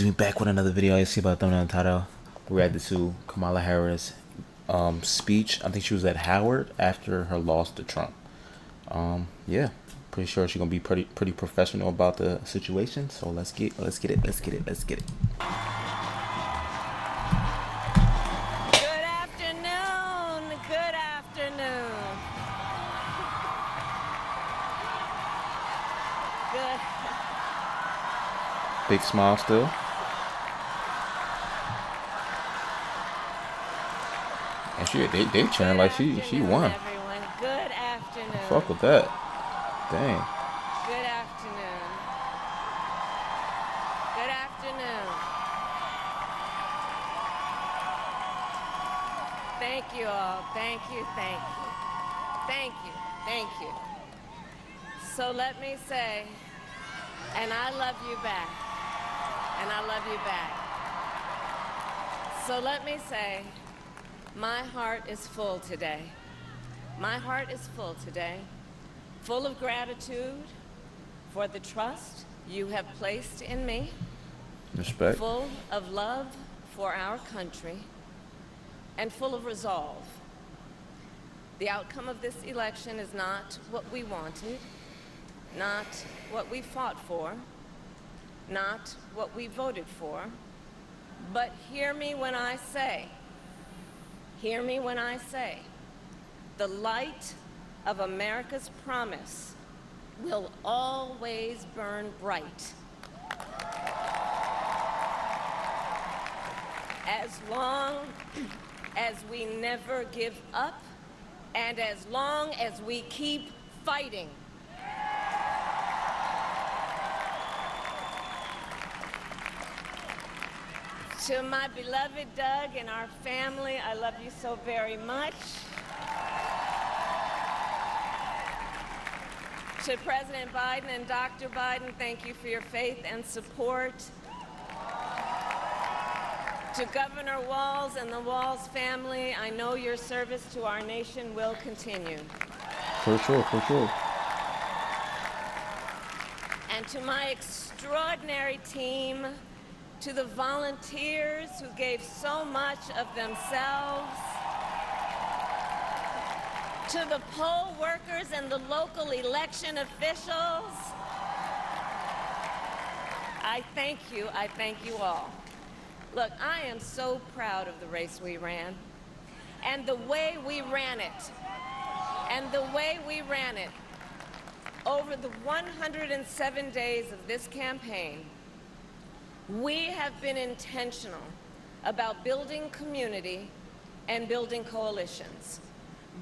guys, we back with another video. You see about thumbnail and title. We reacted to Kamala Harris speech. I think she was at Howard after her loss to Trump. Yeah, pretty sure she's gonna be pretty professional about the situation. So let's get it. Good afternoon. Good afternoon. Good. Big smile still. And they cheering like she won. Everyone. Good afternoon. Fuck with that. Dang. Good afternoon. Good afternoon. Thank you all. Thank you. Thank you. Thank you. Thank you. So let me say, and I love you back. And I love you back. So let me say, my heart is full today. My heart is full today, full of gratitude for the trust you have placed in me, Respect. full of love for our country, and full of resolve. The outcome of this election is not what we wanted, not what we fought for, not what we voted for, but hear me when I say, the light of America's promise will always burn bright. As long as we never give up, and as long as we keep fighting. To my beloved Doug and our family, I love you so very much. To President Biden and Dr. Biden, thank you for your faith and support. To Governor Walz and the Walz family, I know your service to our nation will continue. For sure. And to my extraordinary team, to the volunteers who gave so much of themselves, to the poll workers and the local election officials, I thank you all. Look, I am so proud of the race we ran, and the way we ran it, over the 107 days of this campaign. We have been intentional about building community and building coalitions,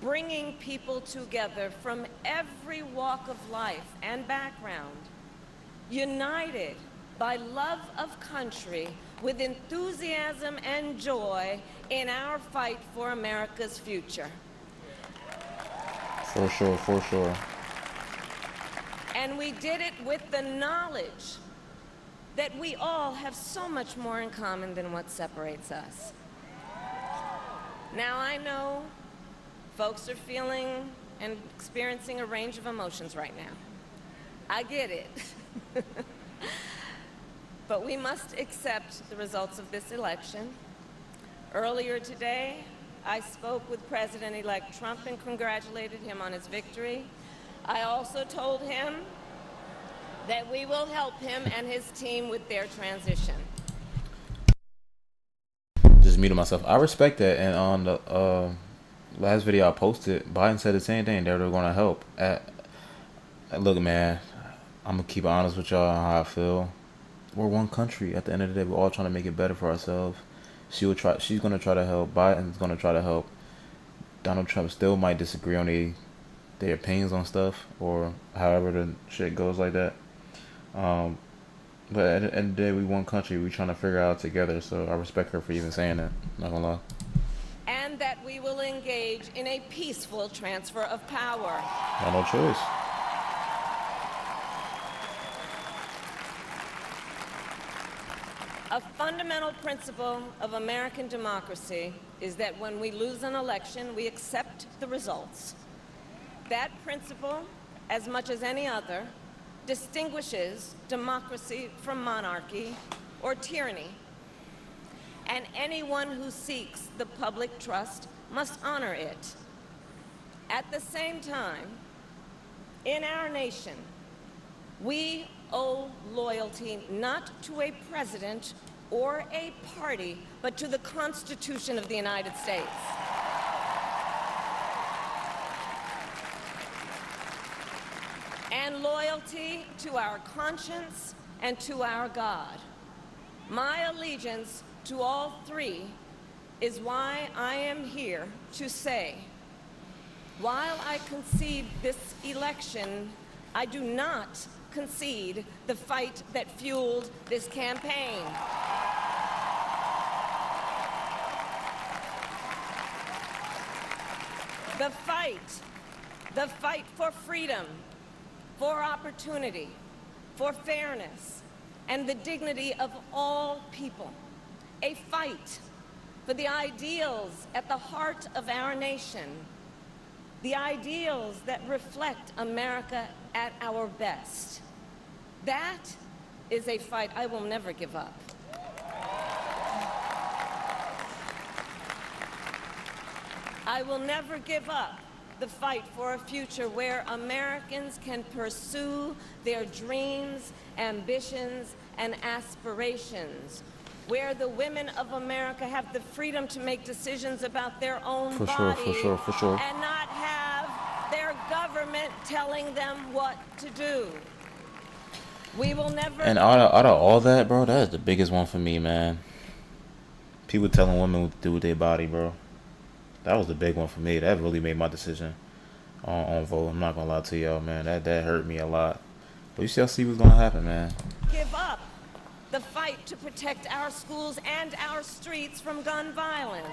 bringing people together from every walk of life and background, united by love of country with enthusiasm and joy in our fight for America's future. For sure. And we did it with the knowledge that we all have so much more in common than what separates us. Now, I know folks are feeling and experiencing a range of emotions right now. I get it. But we must accept the results of this election. Earlier today, I spoke with President-elect Trump and congratulated him on his victory. I also told him that we will help him and his team with their transition. Just muted myself. I respect that. And on the last video I posted, Biden said the same thing. They were going to help. Look, man, I'm going to keep it honest with y'all on how I feel. We're one country. At the end of the day, we're all trying to make it better for ourselves. She's going to try to help. Biden's going to try to help. Donald Trump still might disagree on their opinions on stuff, or however the shit goes like that. But at the end of the day, we one country. We trying to figure out together. So I respect her for even saying that. Not gonna lie. And that we will engage in a peaceful transfer of power. Got no choice. A fundamental principle of American democracy is that when we lose an election, we accept the results. That principle, as much as any other, distinguishes democracy from monarchy or tyranny, and anyone who seeks the public trust must honor it. At the same time, in our nation, we owe loyalty not to a president or a party, but to the Constitution of the United States. And loyalty to our conscience and to our God. My allegiance to all three is why I am here to say, while I concede this election, I do not concede the fight that fueled this campaign. The fight for freedom, for opportunity, for fairness, and the dignity of all people. A fight for the ideals at the heart of our nation, the ideals that reflect America at our best. That is a fight I will never give up. I will never give up the fight for a future where Americans can pursue their dreams, ambitions, and aspirations, where the women of America have the freedom to make decisions about their own body For sure. and not have their government telling them what to do. We will never... And out of all that, bro, that is the biggest one for me, man. People telling women what to do with their body, bro. That was the big one for me. That really made my decision on vote. I'm not gonna lie to y'all, man. That hurt me a lot. But you shall see what's gonna happen, man. Give up the fight to protect our schools and our streets from gun violence.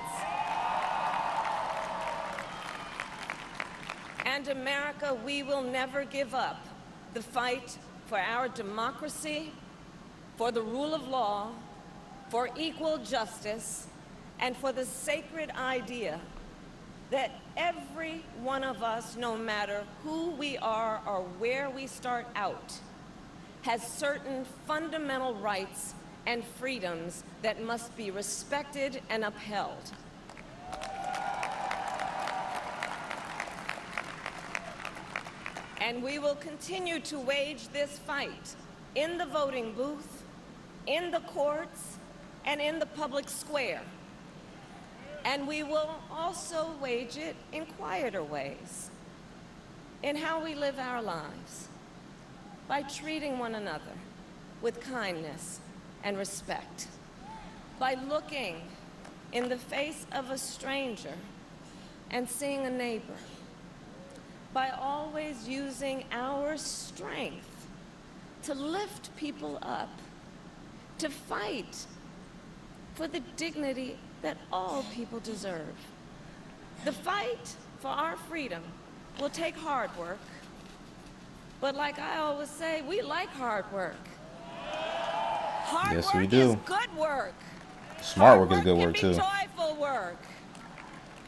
And America, we will never give up the fight for our democracy, for the rule of law, for equal justice, and for the sacred idea that every one of us, no matter who we are or where we start out, has certain fundamental rights and freedoms that must be respected and upheld. And we will continue to wage this fight in the voting booth, in the courts, and in the public square. And we will also wage it in quieter ways, in how we live our lives, by treating one another with kindness and respect, by looking in the face of a stranger and seeing a neighbor, by always using our strength to lift people up, to fight for the dignity that all people deserve. The fight for our freedom will take hard work, but like I always say, we like hard work. Hard Yes, work we do. is good work. Smart work is good work can too. be joyful work.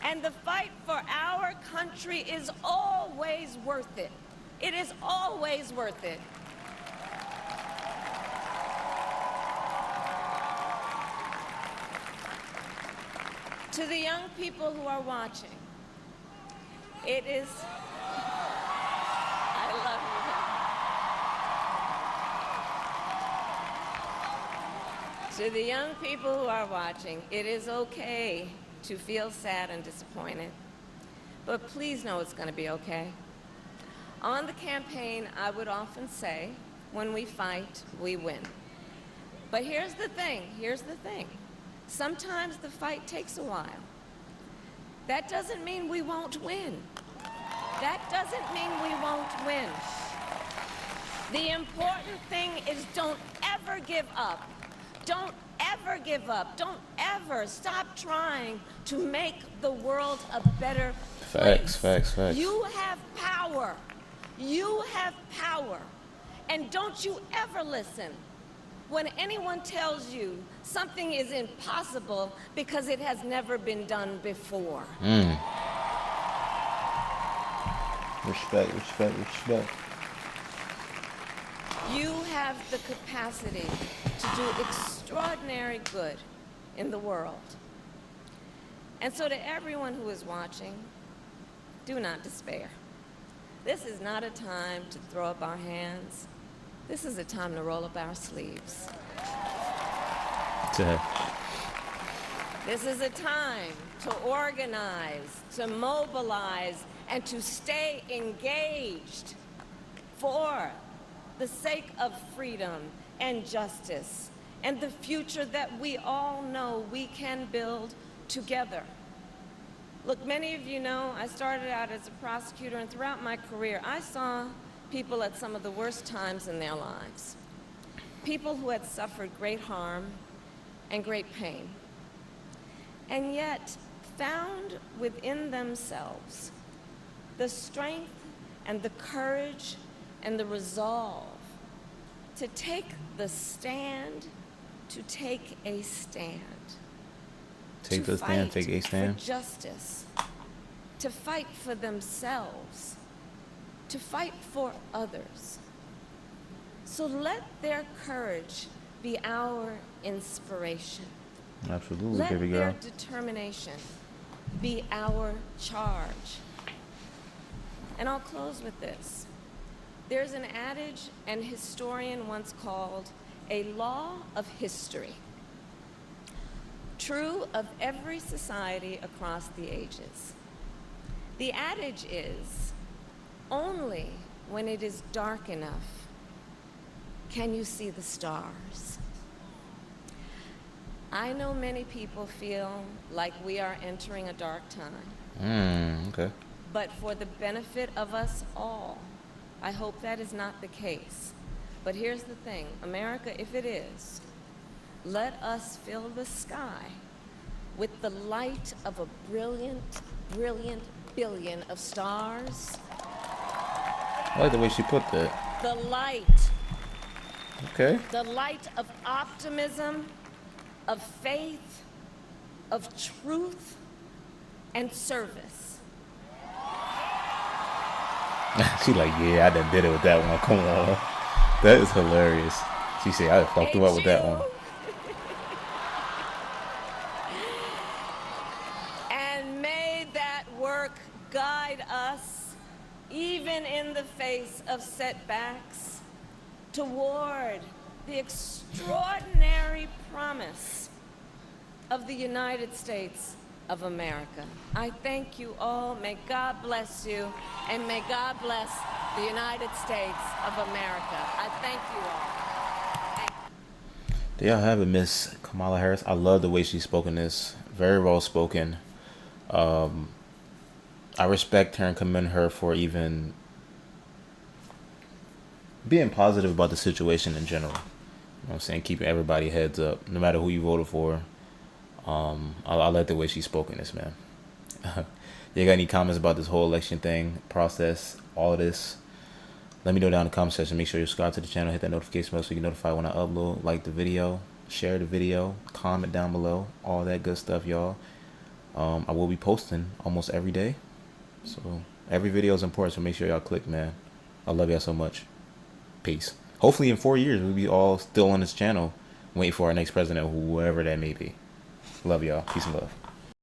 And the fight for our country is always worth it. It is always worth it. To the young people who are watching, it is... I love you. To the young people who are watching, it is okay to feel sad and disappointed, but please know it's going to be okay. On the campaign, I would often say, when we fight, we win. But here's the thing. Sometimes the fight takes a while. That doesn't mean we won't win. That doesn't mean we won't win. The important thing is don't ever give up. Don't ever give up. Don't ever stop trying to make the world a better place. Facts. You have power. You have power. And don't you ever listen when anyone tells you something is impossible because it has never been done before. Respect. You have the capacity to do extraordinary extraordinary good in the world. And so to everyone who is watching, do not despair. This is not a time to throw up our hands. This is a time to roll up our sleeves. This is a time to organize, to mobilize, and to stay engaged for the sake of freedom and justice and the future that we all know we can build together. Look, many of you know I started out as a prosecutor, and throughout my career, I saw people at some of the worst times in their lives. People who had suffered great harm and great pain, and yet found within themselves the strength and the courage and the resolve to take the stand, to take a stand. Take the stand, take a stand. For justice, to fight for themselves, to fight for others. So let their courage be our inspiration. Absolutely, Let baby girl. their determination be our charge. And I'll close with this. There's an adage an historian once called a law of history, true of every society across the ages. The adage is, only when it is dark enough can you see the stars. I know many people feel like we are entering a dark time. Okay. But for the benefit of us all, I hope that is not the case. But here's the thing, America, if it is, let us fill the sky with the light of a brilliant, brilliant billion of stars. I like the way she put that. The light. Okay. The light of optimism, of faith, of truth, and service. She like, yeah, I done did it with that one. Come on. That is hilarious. She said, I fucked him up with that one. And may that work guide us, even in the face of setbacks, toward the extraordinary promise of the United States of America. I thank you all. May God bless you, and may God bless the United States of America. I thank you all. Thank you. There y'all have it, Miss Kamala Harris. I love the way she's spoken this. Very well spoken. I respect her and commend her for even being positive about the situation in general. You know what I'm saying? Keeping everybody heads up, no matter who you voted for. I like the way she's spoken this, man. You got any comments about this whole election thing, process, all of this? Let me know down in the comment section. Make sure you subscribe to the channel, hit that notification bell so you get notified when I upload. Like the video, share the video, comment down below, all that good stuff, y'all. I will be posting almost every day, so every video is important, so make sure y'all click, man. I love y'all so much. Peace. Hopefully in 4 years we'll be all still on this channel waiting for our next president, whoever that may be. Love y'all. Peace and love.